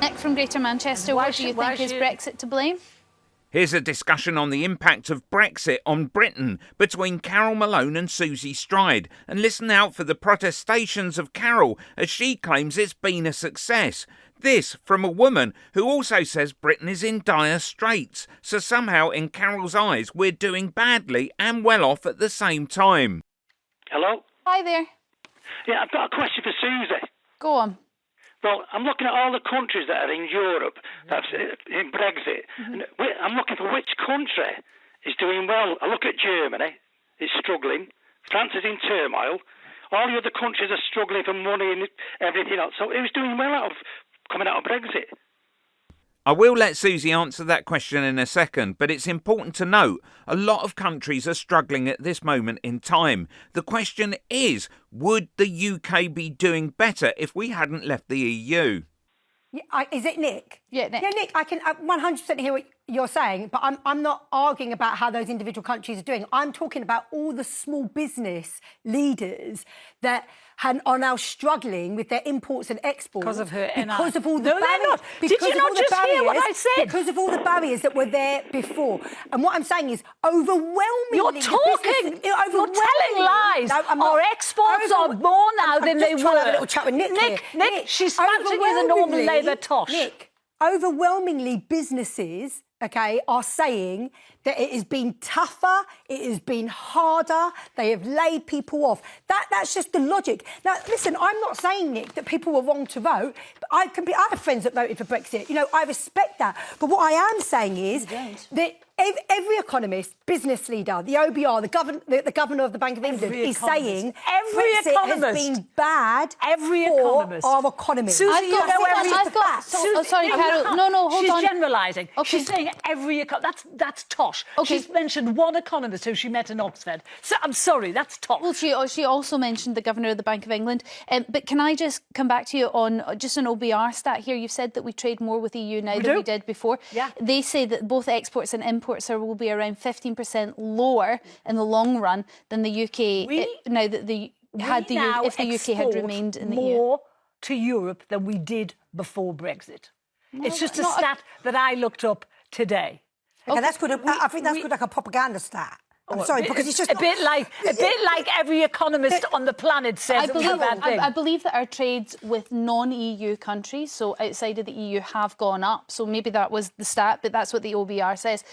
Nick from Greater Manchester, what do you think is Brexit to blame? Here's a discussion on the impact of Brexit on Britain between Carole Malone and Susie Stride. And listen out for the protestations of Carole as she claims it's been a success. This from a woman who also says Britain is in dire straits. So somehow in Carole's eyes we're doing badly and well off at the same time. Hello? Hi there. Yeah, I've got a question for Susie. Go on. Well, I'm looking at all the countries that are in Europe, that's in Brexit, and I'm looking for which country is doing well. I look at Germany, it's struggling. France is in turmoil. All the other countries are struggling for money and everything else. So who's doing well coming out of Brexit? I will let Susie answer that question in a second, but it's important to note a lot of countries are struggling at this moment in time. The question is, would the UK be doing better if we hadn't left the EU? Yeah, is it Nick? Yeah, Nick. Yeah, Nick, I can 100% hear what you're saying, but I'm not arguing about how those individual countries are doing. I'm talking about all the small business leaders that are now struggling with their imports and exports because of her because of all the barriers. They're not. Did you not just hear what I said? Because of all the barriers that were there before. And what I'm saying is, overwhelmingly, you're talking. You're telling lies. No, our exports are more now than they were. I'm just trying to have a little chat with Nick. Nick, she's smashing you the normal Labour tosh. Nick, overwhelmingly businesses, are saying that it has been tougher, it has been harder, they have laid people off. That's just the logic. Now, listen, I'm not saying, Nick, that people were wrong to vote, but I have friends that voted for Brexit. You know, I respect that. But what I am saying is that every economist, business leader, the OBR, the governor of the Bank of England is saying Brexit has been bad for our economy. Susie, sorry, Carole. No, hold on. She's generalising. Okay. She's saying every that's tosh. Okay. She's mentioned one economist who she met in Oxford. So I'm sorry, that's tosh. Well, she also mentioned the governor of the Bank of England. But can I just come back to you on just an OBR stat here? You've said that we trade more with the EU now than we did before. Yeah. They say that both exports and imports will be around 15% lower in the long run than the UK now that if the UK had remained in the EU. More to Europe than we did before Brexit. No, it's just a stat that I looked up today. Okay, that's good. I think that's good, like a propaganda stat. I'm sorry, because it's just a bit like every economist on the planet says. I believe that our trades with non-EU countries, so outside of the EU, have gone up. So maybe that was the stat, but that's what the OBR says.